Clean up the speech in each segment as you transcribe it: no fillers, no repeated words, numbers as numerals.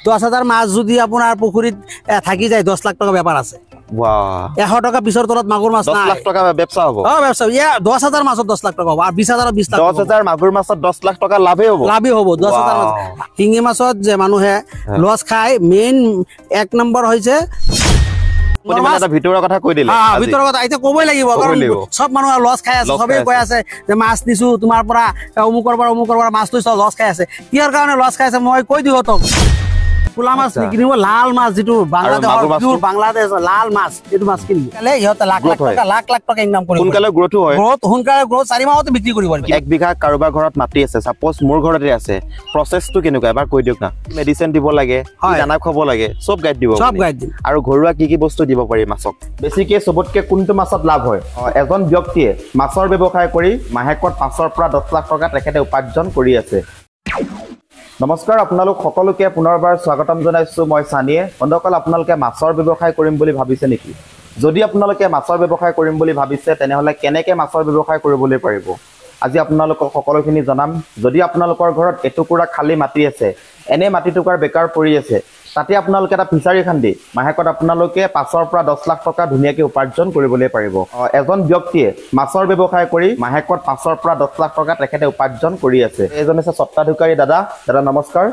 10,000 মাছ যদি আপোনাৰ পুখুৰীত থাকি যায় 10 লাখ টকা বেপাৰ আছে। বাহ 100 টকা পিছৰ তলত মাগুৰ মাছ 10 লাখ টকা ব্যৱসা হ'ব। ব্যৱসা 10,000 মাছত 10 লাখ টকা হ'ব আৰু 20,000 20 লাখ 10,000 মাগুৰ মাছত 10 লাখ টকা লাভে হ'ব। 10,000 মাছ। শিঙি মাছত যে মানুহে লছ খায় মেইন 1 নম্বৰ হৈছে ভিতৰৰ কথা কৈ দিলে ভিতৰৰ কথা এতিয়া ক'বই লাগিব কাৰণ সব মানুহ লছ খাই আছে সবেই কৈ আছে যে মাছ দিছো তোমাৰ পৰা অমুকৰ পৰা মাছ লৈছ লছ খাই আছে কিহৰ কাৰণে লছ খাই আছে মই কৈ দিও তক কোলা মাছ নিকিনিব লাল মাছ যেটো বাংলাদেশ লাল মাছ এটো মাছ কিনিব কালে ইহতে লাখ টকা ইনকাম কৰিব সোনকালে গ্ৰোথ হয় সোনকালে গ্ৰোথ 4 মাহতে বিক্ৰী কৰিব পাৰিব 1 বিঘা কাৰোবাৰ ঘৰত মাটি আছে সাপোজ মোৰ ঘৰতে আছে প্ৰসেছটো কেনেকুৱা এবাৰ কৈ দিওক না মেডিচিন দিব লাগে দানা খাব লাগে সব গাইড দিব আৰু ঘৰুৱা কি বস্তু দিব পাৰি মাছক বেছিকে সবতকে কোনটো মাছত লাভ হয় এজন ব্যক্তিয়ে মাছৰ ব্যৱসায় কৰি মাহেকত 5 পৰা 10 লাখ টকা তেখেতে উপাৰ্জন কৰি আছে নমস্কাৰ আপোনালোক সকলোকে পুনৰবাৰ স্বাগতম জনাইছো মই সানিয়ে বন্ধুসকল আপোনালোকে মাছৰ ব্যৱসায় কৰিম বুলি ভাবিছে নেকি যদি আপোনালোকে মাছৰ ব্যৱসায় কৰিম বুলি ভাবিছে তেনেহলে কেনেকে মাছৰ ব্যৱসায় কৰিবলৈ পাৰিব আজি আপোনালোকক সকলোখিনি জনাম যদি আপোনালোকৰ ঘৰত এটুকুৰা খালি মাটি আছে এনে মাটি টুকুৰাৰ বেকাৰ পৰি আছে তাতে আপোনালোকে এটা ফিচাৰী খান্দি মাহেকত আপোনালোকে 5 পৰা 10 লাখ টকা ধুনিয়াকে উপাৰ্জন কৰিবলৈ পাৰিব এজন ব্যক্তিয়ে মাছৰ ব্যৱসায় কৰি মাহেকত 5 পৰা 10 লাখ টকা তেখেতে উপাৰ্জন কৰি আছে এজন আছে সত্তাধিকাৰী দাদা নমস্কাৰ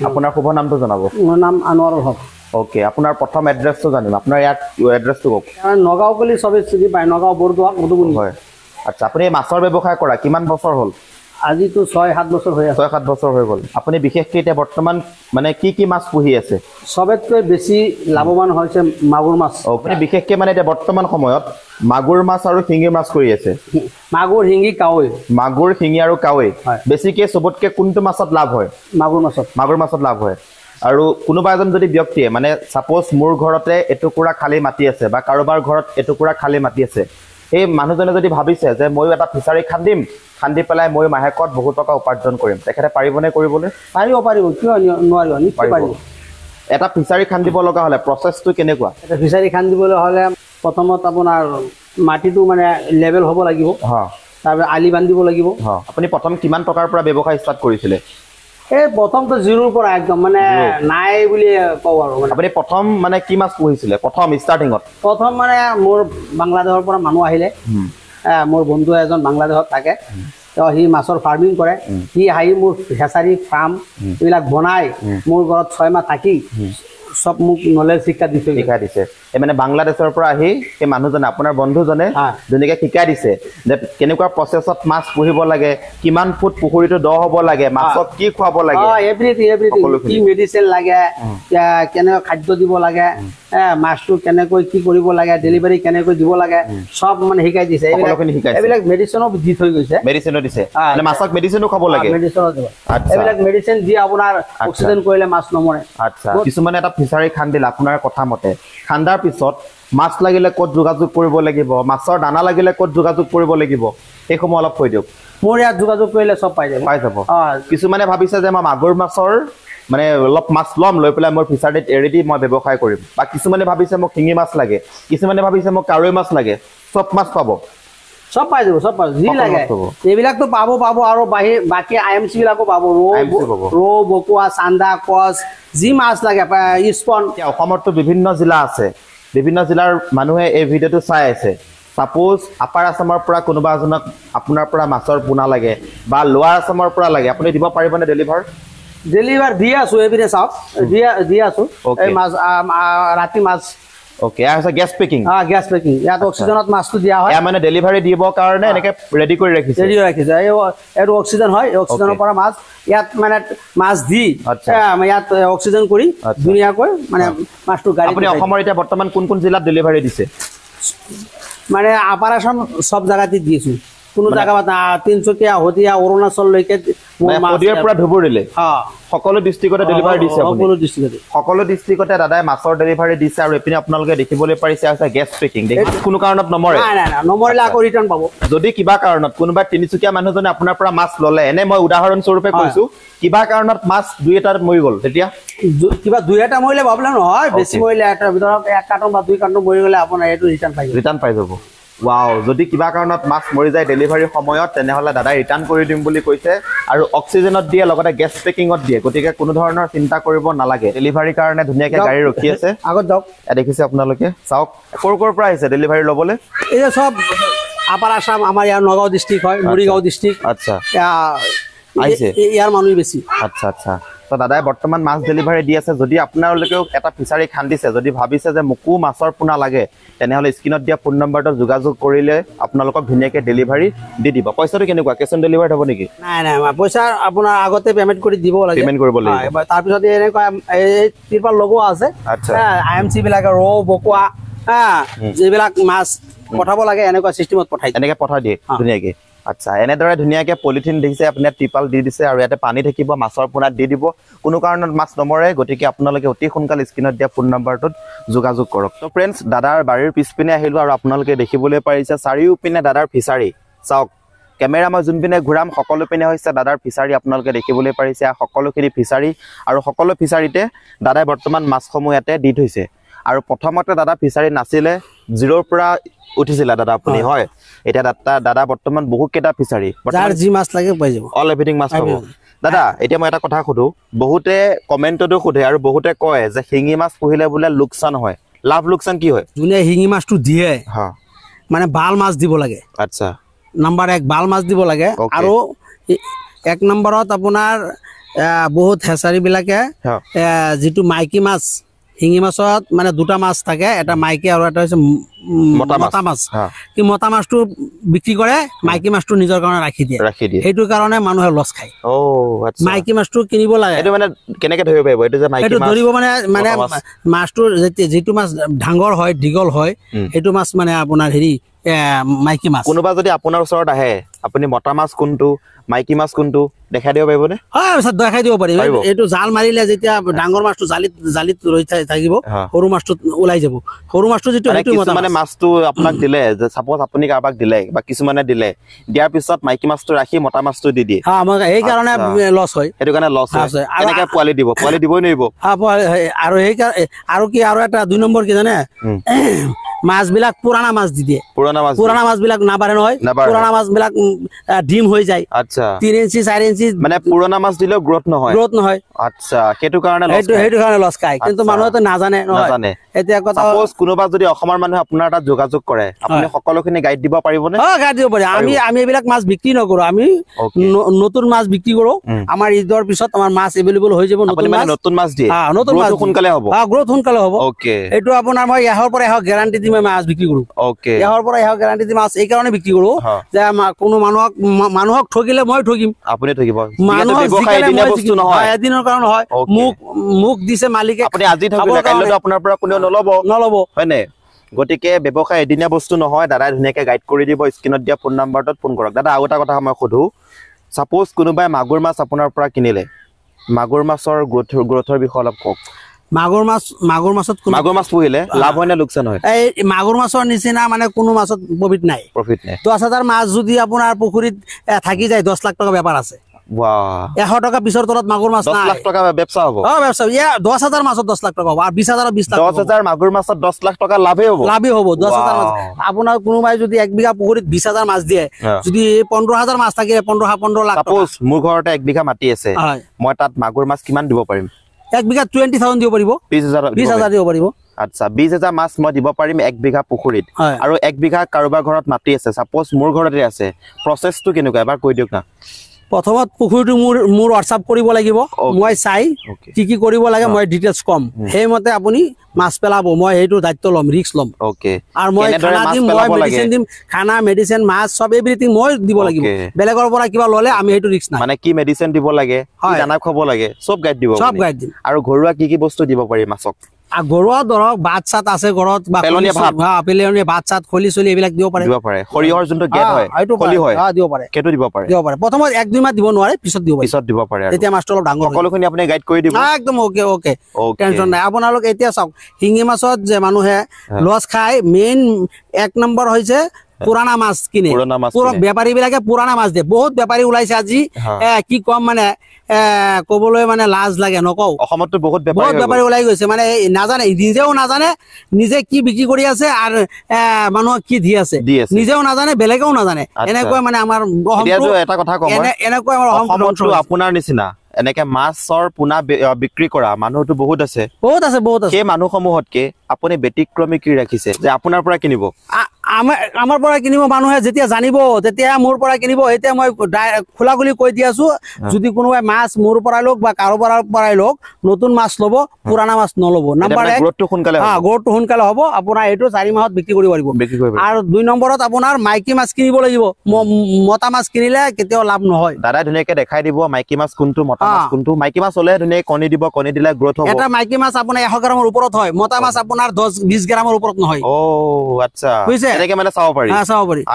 আপোনাৰ শুভ নামটো জনাব মোৰ নাম আনোৱাৰুল হক ওকে আপোনাৰ প্ৰথম এড্ৰেছটো জানিম আপোনাৰ ইয়াত এড্ৰেছটো কওক নগাঁও কলি সবে চিনি পায় নগাঁও বৰদোৱা মধুবনী হয় আচ্ছা আপুনি মাছৰ ব্যৱসায় কৰা কিমান বছৰ হ'ল আজি তো 6-7 বছৰ হৈ আছে 6-7 বছৰ হৈ গল আপুনি বিশেষকৈ এতিয়া বৰ্তমান মানে কি মাছ পুহি আছে সবতকৈ বেছি লাভৱান হৈছে মাগুৰ মাছ আপুনি বিশেষকৈ মানে এতিয়া বৰ্তমান সময়ত মাগুৰ মাছ আৰু শিঙি মাছ কৰি আছে মাগুৰ শিঙি আৰু কাৱৈ বেছিকৈ সবতকৈ কোনটো মাছত লাভ হয় মাগুৰ মাছত লাভ হয় আৰু কোনোবা এজন যদি ব্যক্তিয়ে মানে সাপোজ মোৰ ঘৰতে এটুকুৰা খালি মাটি আছে বা কাৰোবাৰ ঘৰত এটুকুৰা খালি মাটি আছে এই মানুহজনে যদি ভাবিছে যে মই এটা ফিচাৰী খান্দি পেলাই মই মাহেকত বহুত টকা উপাৰ্জন কৰিম তেখেতে পাৰিবনে কৰিবলৈ পাৰিব কিয় নোৱাৰিব নিশ্চয় পাৰিব এটা ফিচাৰী খান্দিব লগা হলে প্ৰসেছটো কেনেকুৱা এটা ফিচাৰী খান্দিবলৈ হলে প্ৰথমত আপোনাৰ মাটিটো মানে লেভেল হ'ব লাগিব তাৰপৰা আলি বান্ধিব লাগিব আপুনি প্ৰথম কিমান টকাৰ পৰা ব্যৱসায় ষ্টাৰ্ট কৰিছিলে এই প্ৰথমটো জিৰোৰ পৰা একদম মানে নাই বুলি কওঁ আৰু আপুনি প্ৰথম মানে কি মাছ পুহিছিলে প্ৰথম ষ্টাৰ্টিঙত প্ৰথম মানে মোৰ বাংলাদেশৰ পৰা মানুহ আহিলে মোৰ বন্ধু এজন বাংলাদেশত থাকে সি মাছৰ ফাৰ্মিং কৰে সি আহি মোৰ হেচাৰী ফাৰ্ম এইবিলাক বনাই মোৰ ঘৰত 6 মাহ থাকি সব মোক নলেজ শিক্ষা দিছে মানে বাংলাদেশৰ পৰা আহি এই মানুহজনে আপোনাৰ বন্ধুজনে ধুনীয়াকৈ শিকাই দিছে যে কেনেকুৱা প্ৰসেছত মাছ পুহিব লাগে কিমান ফুট পুখুৰীটো দ হ'ব লাগে মাছক কি খুৱাব লাগে এভৰিথিং কি মেডিচিন লাগে কেনেকৈ খাদ্য দিব লাগে মাছটো কেনেকৈ কি কৰিব লাগে ডেলিভাৰী কেনেকৈ দিব লাগে সব মানে শিকাই দিছে এইবিলাক মেডিচিনো দি থৈ গৈছে মেডিচিনো দিছে মানে মাছক মেডিচিনো খাব লাগে এইবিলাক মেডিচিন দি আপোনাৰ অক্সিজেন কৰিলে মাছ নমৰে আচ্ছা কিছুমানে এটা ফিচাৰী খান্দিল আপোনাৰ কথা মতে খান্দাৰ পিছত মাছ লাগিলে ক'ত যোগাযোগ কৰিব লাগিব মাছৰ দানা লাগিলে ক'ত যোগাযোগ কৰিব লাগিব এই সময় অলপ কৈ দিয়ক মোৰ ইয়াত যোগাযোগ কৰিলে সব পাই যাব কিছুমানে ভাবিছে যে মই মাগুৰ মাছৰ মানে অলপ মাছ লম লৈ পেলাই মোৰ ফিচাৰীত এৰি দি মই ব্যৱসায় কৰিম বা কিছুমানে ভাবিছে মোক শিঙি মাছ লাগে কিছুমানে ভাবিছে মোক কাৱৈ মাছ লাগে সব মাছ পাব সব পাই যাব যি লাগে এইবিলাকতো পাব আৰু বাকি আইএমসি বিলাকো পাব ৰৌ বকুৱা চান্দা কচ যি মাছ লাগে স্পন অসমতো বিভিন্ন জিলা আছে বিভিন্ন জিলাৰ মানুহে এই ভিডিঅ'টো চাই আছে সাপোজ আপাৰ আসামৰ পৰা কোনোবা এজনক আপোনাৰ পৰা মাছৰ পোনা লাগে বা লোৱাৰ আসামৰ পৰা লাগে আপুনি দিব পাৰিবনে ডেলিভাৰ দি আছো এবিৰে চাওক দি আছো এই মাছ ৰাতি মাছ ওকে আছে গ্যাস পেকিং ইয়াত অক্সিজেনত মাছটো দিয়া হয় মানে ডেলিভাৰী দিব কাৰণে এনেকে ৰেডি কৰি ৰাখিছে এই অক্সিজেন হয় অক্সিজেনৰ পৰা মাছ ইয়াত মানে মাছ দি ইয়াত অক্সিজেন কৰি ধুনীয়াকৈ মানে মাছটো গাড়ী আপুনি অসমৰ এতিয়া বৰ্তমান কোন জিলাত ডেলিভাৰী দিছে মানে আপাৰ আসাম সব জায়গাতে দিয়েছো কোনো জায়গা তিনচুকীয়া হদিয়া অৰুণাচললৈকে পৰা ধুবুৰীলে সকলো ডিষ্ট্ৰিক্টতে ডেলিভাৰী দিছে সকলো ডিষ্ট্ৰিক্টতে দাদাই মাছৰ ডেলিভাৰী দিছে আৰু এপিনে আপোনালোকে দেখিবলৈ পাৰিছে আছে গেছ পেকিং কোনো কাৰণত নমৰে নমৰিলে আকৌ ৰিটাৰ্ণ পাব যদি কিবা কাৰণত কোনোবা তিনিচুকীয়া মানুহজনে আপোনাৰ পৰা মাছ ললে এনে মই উদাহৰণ স্বৰূপে কৈছো কিবা কাৰণত মাছ 2-এটা মৰি গল তেতিয়া কিবা 2-এটা মৰিলে প্ৰব্লেম নহয় বেছি মৰিলে এটাৰ ভিতৰত 1 কাৰ্টন বা 2 কাৰ্টন মৰি গলে আপোনাৰ এটো ৰিটাৰ্ণ পাই যাব ৱাও যদি কিবা কাৰণত মাছ মৰি যায় ডেলিভাৰী সময়ত তেনেহলে দাদাই ৰিটাৰ্ণ কৰি দিম বুলি কৈছে আৰু অক্সিজেনত দিয়ে লগতে গেছ পেকিঙত দিয়ে গতিকে কোনো ধৰণৰ চিন্তা কৰিব নালাগে ডেলিভাৰীৰ কাৰণে ধুনীয়াকৈ গাড়ী ৰখি আছে আগত যাওক দেখিছে আপোনালোকে চাওক ক'ৰ পৰা আহিছে ডেলিভাৰী ল'বলৈ এই সব আপাৰ আসাম আমাৰ ইয়াৰ নগাঁও ডিষ্ট্ৰিক্ট হয় মৰিগাঁও ডিষ্ট্ৰিক্ট আচ্ছা আহিছে ইয়াৰ মানুহ বেছি আচ্ছা আচ্ছা তো দাদাই বৰ্তমান মাছ ডেলিভাৰী দি আছে যদি আপোনালোকেও এটা ফিচাৰী খান্দিছে যদি ভাবিছে যে মোকো মাছৰ পোনা লাগে তেনেহ'লে স্ক্ৰীনত দিয়া ফোন নম্বৰটো যোগাযোগ কৰিলে আপোনালোকক ধুনীয়াকৈ ডেলিভাৰী দি দিব পইচাটো কেনেকুৱা কেছ অন ডেলিভাৰী হ'ব নেকি নাই পইচা আপোনাৰ আগতে পেমেণ্ট কৰি দিব লাগে পেমেণ্ট কৰিব লাগিব তাৰপিছত এনেকুৱা এই তিৰপাল লগোৱা আছে আচ্ছা IMC বিলাকে ৰৌ বকুৱা যিবিলাক মাছ পঠাব লাগে এনেকুৱা চিষ্টেমত পঠাই এনেকৈ পঠাই দিয়ে ধুনীয়াকৈ আচ্ছা এনেদৰে ধুনীয়াকৈ পলিথিন দেখিছে আপুনি ত্ৰিপাল দি দিছে আৰু ইয়াতে পানী থাকিব মাছৰ পোনাত দি দিব কোনো কাৰণত মাছ নমৰে গতিকে আপোনালোকে অতি সোনকালে স্ক্ৰীনত দিয়া ফোন নম্বৰটোত যোগাযোগ কৰক তো ফ্ৰেণ্ডছ দাদাৰ বাৰীৰ পিছপিনে আহিলোঁ আৰু আপোনালোকে দেখিবলৈ পাৰিছে চাৰিওপিনে দাদাৰ ফিচাৰী চাওক কেমেৰা মই যোনপিনে ঘূৰাম সকলো পিনে হৈছে দাদাৰ ফিচাৰী আপোনালোকে দেখিবলৈ পাৰিছে সকলোখিনি ফিচাৰী আৰু সকলো ফিচাৰীতে দাদাই বৰ্তমান মাছসমূহ ইয়াতে দি থৈছে আৰু প্ৰথমতে দাদা ফিচাৰী নাছিলে জিৰ'ৰ পৰা উঠিছিলে দাদা আপুনি হয় এতিয়া দাদা বৰ্তমান বহুত কেইটা ফিচাৰী যাৰ যি মাছ লাগে পাই যাব অল এভৰিথিং মাছ পাব দাদা এতিয়া মই এটা কথা সুধো বহুতে কমেণ্টতো সোধে আৰু বহুতে কয় যে শিঙি মাছ পুহিলে বোলে লোকচান হয় লাভ লোকচান কি হয় যোনে শিঙি মাছটো দিয়ে মানে বাল মাছ দিব লাগে আচ্ছা নাম্বাৰ 1 বাল মাছ দিব লাগে আৰু 1 নম্বৰত আপোনাৰ বহুত হেচাৰী বিলাকে যেটো মাইকী মাছ শিঙি মাছত মানে দুটা মাছ থাকে এটা মাইকী আৰু এটা হৈছে মতা মাছ কি মতা মাছটো বিক্ৰী কৰে মাইকী মাছটো নিজৰ কাৰণে ৰাখি দিয়ে সেইটো কাৰণে মানুহে লছ খায় আচ্ছা মাইকী মাছটো কিনিব লাগে এটো মানে কেনেকৈ ধৰিব পাৰিব এটো যে মাইকী মাছ এটো ধৰিব মানে মাছটো যেটো মাছ ডাঙৰ হয় দীঘল হয় এটো মাছ মানে আপোনাৰ হেৰি মাইকী মাছ কোনোবা যদি আপোনাৰ ওচৰত আহে আপুনি মতা মাছ কোনটো মাইকী মাছ কোনটো দেখাই দিব পাৰিবনে হয় স্যাৰ দেখাই দিব পাৰিব এটো জাল মাৰিলে যেতিয়া ডাঙৰ মাছটো জালিত ৰৈ থাকিব সৰু মাছটো ওলাই যাব সৰু মাছটো যেটো হেতু মতা মানে মাছটো আপোনাক দিলে যে সাপোজ আপুনি কাবাক দিলে বা কিছুমানে দিলে দিয়াৰ পিছত মাইকী মাছটো ৰাখি মতা মাছটো দি দিয়ে আমাৰ এই কাৰণে লছ হয় এটো কাৰণে লছ হয় এনেকে পোৱালি দিবই নোৱাৰিব আৰু এই আৰু কি আৰু এটা 2 নম্বৰ কি জানে মাছ বিলাক পুরানা মাছ দি দিয়ে পুরানা মাছ বিলাক না পারে নহয় পুরানা মাছ বিলাক ডিম হৈ যায় আচ্ছা 3 ইঞ্চি 4 ইঞ্চি মানে পুরানা মাছ দিলেও গ্রোথ নহয় আচ্ছা হেতু কাৰণে লস খায় কিন্তু মানুহে তো নাজানে নহয় এতিয়া কথা সাপোজ কোনোবা যদি অসমৰ মানুহে আপোনাৰ তাত যোগাযোগ কৰে আপুনি সকলোখিনি গাইড দিব পাৰিবনে গাইড দিব পাৰি আমি এইবিলাক মাছ বিক্ৰী নকৰো আমি নতুন মাছ বিক্ৰী কৰো আমাৰ ঈদৰ পিছত আমাৰ মাছ এভেইলেবল হৈ যাব নতুন মাছ দিয়ে নতুন মাছ সোনকালে হ'ব গ্ৰোথ সোনকালে হ'ব ওকে এটো আপোনাৰ মই ইয়াৰ পৰা ইয়াৰ গ্যাৰান্টি দি মাছ বিক্ৰী কৰো ওকে ইয়াৰ পৰা ইয়াৰ গ্যাৰান্টি দি মাছ এই কাৰণে বিক্ৰী কৰো যে কোনো মানুহক ঠকিলে মই ঠকিম আপুনি ঠকিব ব্যৱসায় এদিনীয়া বস্তু নহয় এদিনৰ কাৰণে হয় মুখ দিছে মালিকে আপুনি আজি ঠকিলে কাইলৈ আপোনাৰ পৰা কোনো নলব হয়নে গতিকে ব্যৱসায় এদিনীয়া বস্তু নহয় দাদাই ধুনীয়াকৈ গাইড কৰি দিব স্ক্ৰীনত দিয়া ফোন নম্বৰটোত ফোন কৰক দাদা আৰু এটা কথা মই সুধো সাপোজ কোনোবাই মাগুৰ মাছ আপোনাৰ পৰা কিনিলে মাগুৰ মাছৰ গ্ৰোথৰ বিষয়ে অলপ কওক মাগুৰ মাছ পুহিলে লাভ হয় না লোকচান হয় এই মাগুৰ মাছৰ নিচিনা মানে কোনো মাছত প্ৰফিট নাই 10,000 মাছ যদি আপোনাৰ পুখুৰীত থাকি যায় 10 লাখ টকা বেপাৰ আছে বাহ 100 টকা পিছৰ তলত মাগুৰ মাছ 10 লাখ টকা ব্যবসা হ'ব ব্যবসা 10,000 মাছত 10 লাখ টকা হ'ব আৰু 20,000 20 লাখ 10,000 মাগুৰ মাছত 10 লাখ টকা লাভে হ'ব 10,000 মাছ আপোনাৰ কোনোবাই যদি 1 বিঘা পুখুৰীত 20,000 মাছ দিয়ে যদি 15,000 মাছ থাকে 15 লাখ সাপোজ মোৰ ঘৰতে 1 বিঘা মাটি আছে মই তাত মাগুৰ মাছ কিমান দিব পাৰিম 1 বিঘা 20,000 দিব পাৰিব 20,000 দিব পাৰিব আচ্ছা 20,000 মাছ মই দিব পাৰিম 1 বিঘা পুখুৰীত আৰু 1 বিঘা কাৰোবাৰ ঘৰত মাটি আছে সাপোজ মোৰ ঘৰতে আছে প্ৰসেসটো কেনেকুৱা এবাৰ কৈ দিওক না প্ৰথমত পুখুৰীটো মোৰ WhatsApp কৰিব লাগিব মই চাই কি কৰিব লাগে মই ডিটেইলছ কম হেমতে আপুনি মাছ পেলাব মই হেতু দায়িত্ব লম ৰিস্ক লম ওকে আৰু মই খানা দিম মই মেডিসিন দিম খানা মেডিসিন মাছ সব এভৰিথিং মই দিব লাগিব বেলেগৰ পৰা কিবা ললে আমি হেতু ৰিস্ক নাই মানে কি মেডিসিন দিব লাগে কি দানা খাব লাগে সব গাইড দিব আৰু ঘৰুৱা কি বস্তু দিব পাৰি মাছক ঘৰুৱা ধৰক ভাত চাত আছে ঘৰত বা পেলনীয়া ভাত চাত খলি চলি এইবিলাক দিব পাৰে সৰিয়হৰ যোনটো গেট হয় খলি হয় দিব পাৰে কেটো দিব পাৰে প্ৰথমত 1-2 মাহ দিব নোৱাৰে পিছত দিব পাৰে তেতিয়া মাছটো অলপ ডাঙৰ সকলোখিনি আপুনি গাইড কৰি দিব একদম ওকে টেনচন নাই আপোনালোক এতিয়া চাওক শিঙি মাছত যে মানুহে লছ খায় মেইন 1 নম্বৰ হৈছে পুৰণা মাছ কিনে বেপাৰী বিলাকে পুৰণা মাছ দিয়ে বহুত বেপাৰী ওলাইছে আজি কি কম মানে কবলৈ মানে লাজ লাগে নকওঁ অসমতো বহুত বেপাৰী ওলাই গৈছে মানে নাজানে নিজেও নাজানে নিজে কি বিক্ৰী কৰি আছে আৰু মানুহক কি দি আছে নিজেও নাজানে বেলেগেও নাজানে এনেকৈ মানে আমাৰ এটা কথা কম এনেকৈ আমাৰ অসমতো আপোনাৰ নিচিনা এনেকে মাছৰ পোনা বিক্ৰী কৰা মানুহটো বহুত আছে সেই মানুহসমূহতকে আপুনি ব্যতিক্ৰমী কি ৰাখিছে যে আপোনাৰ পৰা কিনিব আমাৰ পৰা কিনিব মানুহে যেতিয়া জানিব তেতিয়া মোৰ পৰা কিনিব এতিয়া মই খোলা খুলি কৈ দি আছো যদি কোনোবাই মাছ মোৰ পৰা লওক বা কাৰোবাৰ পৰাই লওক নতুন মাছ ল'ব পুৰণা মাছ নল'ব নাম্বাৰ 1 গ্ৰোথটো সোনকালে হ'ব আপোনাৰ এইটো 4 মাহত বিক্ৰী কৰিব পাৰিব আৰু 2 নম্বৰত আপোনাৰ মাইকী মাছ কিনিব লাগিব মতা মাছ কিনিলে কেতিয়াও লাভ নহয় দাদা ধুনীয়াকে দেখাই দিব মাইকী মাছ কোনটো মতা মাছ কোনটো মাইকী মাছ হ'লে ধুনীয়াকে কণী দিব কণী দিলে গ্ৰোথ হ'ব এটা মাইকী মাছ আপোনাৰ 100 গ্ৰামৰ ওপৰত হয় মতা মাছ আপোনাৰ 10-20 গ্ৰামৰ ওপৰত নহয় ও আচ্ছা এনেকে মানে চাব পাৰি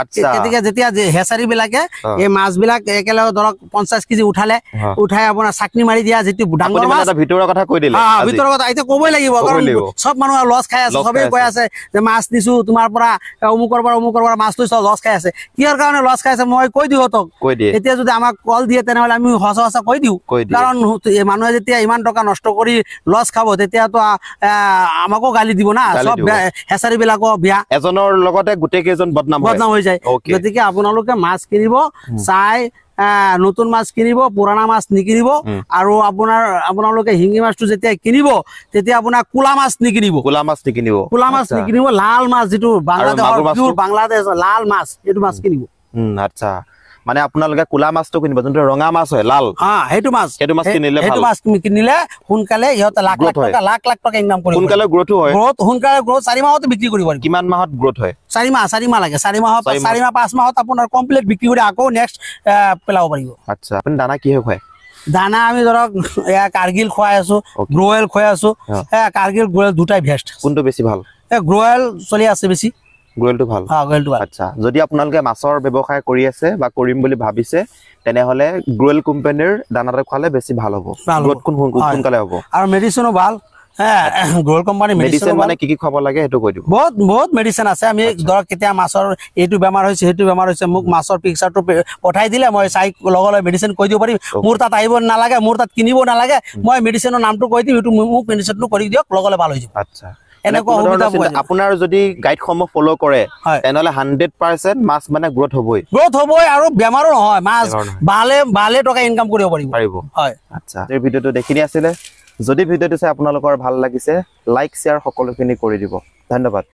আচ্ছা যেতিয়া হেচাৰী বিলাকে এই মাছ বিলাক একেলগে ধৰক 50 কেজি উঠাই আপোনাৰ চাকনি মাৰি দিয়া যেটো ডাঙৰ মাছ ভিতৰৰ কথা কৈ দিলে ভিতৰৰ কথা এতিয়া ক'বই লাগিব কাৰণ সব মানুহ লছ খাই আছে সবে কৈ আছে যে মাছ দিছো তোমাৰ পৰা অমুকৰ পৰা মাছ লৈছ লছ খাই আছে কিহৰ কাৰণে লছ খাই আছে মই কৈ দিও তক এতিয়া যদি আমাক কল দিয়ে তেনেহলে আমি হসা কৈ দিও কাৰণ মানুহে যেতিয়া ইমান টকা নষ্ট কৰি লছ খাব তেতিয়া তো আমাকো গালি দিব না সব হেচাৰী বিলাকো বিয়া এজনৰ লগতে গোটেই কেজন বদনাম হৈ যায় গতিকে আপোনালোকে মাছ কিনিব চাই নতুন মাছ কিনিব পুৰণা মাছ নিকিনিব আৰু আপোনালোকে হিংগি মাছটো যেতিয়া কিনিব তেতিয়া আপোনাৰ কুলা মাছ নিকিনিব লাল মাছ যেটো বাংলাদেশ লাল মাছ এইটো মাছ কিনিব আচ্ছা মানে আপোনালোকে কুলা মাছটো কিনিব যোনটো ৰঙা মাছ হয় লাল সেইটো মাছ কিনিলে সোনকালে ইহঁতে লাখ টকা ইনকাম কৰিব সোনকালে গ্ৰোথ হয় সোনকালে গ্ৰোথ 4 মাহত বিক্ৰী কৰিব পাৰিব কিমান মাহত গ্ৰোথ হয় 4 মাহ লাগে 4 মাহ 5 মাহত আপোনাৰ কমপ্লিট বিক্ৰী কৰি আকৌ নেক্সট পেলাব পাৰিব আচ্ছা আপুনি দানা কি হয় দানা আমি ধৰক কাৰ্গিল খুৱাই আছো গ্ৰোৱেল খুৱাই আছো কাৰ্গিল গ্ৰোৱেল দুটাই বেষ্ট কোনটো বেছি ভাল গ্ৰোৱেল চলি আছে বেছি গ্ৰোৱেলটো ভাল আচ্ছা যদি আপোনালোকে মাছৰ ব্যৱসায় কৰি আছে বা কৰিম বুলি ভাবিছে তেনেহলে গ্ৰোৱেল কোম্পানীৰ দানাটো খালে বেছি ভাল হ'ব গ্ৰোথ সোনকালে হ'ব আৰু মেডিচিনো ভাল গ্ৰোৱেল কোম্পানী মেডিচিন মানে কি খাব লাগে হেতু কৈ দিব বহুত মেডিচিন আছে আমি ধৰক কেতিয়া মাছৰ এইটো বেমাৰ হৈছে হেতু বেমাৰ হৈছে মোক মাছৰ পিকচাৰটো পঠাই দিলে মই চাই লগলৈ মেডিচিন কৈ দিব পাৰিম মোৰ তাত আহিব নালাগে মোৰ তাত কিনিব নালাগে মই মেডিচিনৰ নামটো কৈ দিম হেতু মোক মেডিচিনটো কৰি দিয়ক লগলৈ ভাল হৈ যাব আচ্ছা আপোনাৰ যদি গাইডসমূহ ফলো কৰে তেনেহলে 100% মাছ মানে গ্ৰোথ হ'বই আৰু বেমাৰো নহয় মাছ ভালে টকা ইনকাম কৰিব পাৰিব হয় আচ্ছা এই ভিডিওটো দেখিনি আছিল যদি ভিডিওটো চাই আপোনালোকৰ ভাল লাগিছে লাইক শেয়াৰ সকলোখিনি কৰি দিব ধন্যবাদ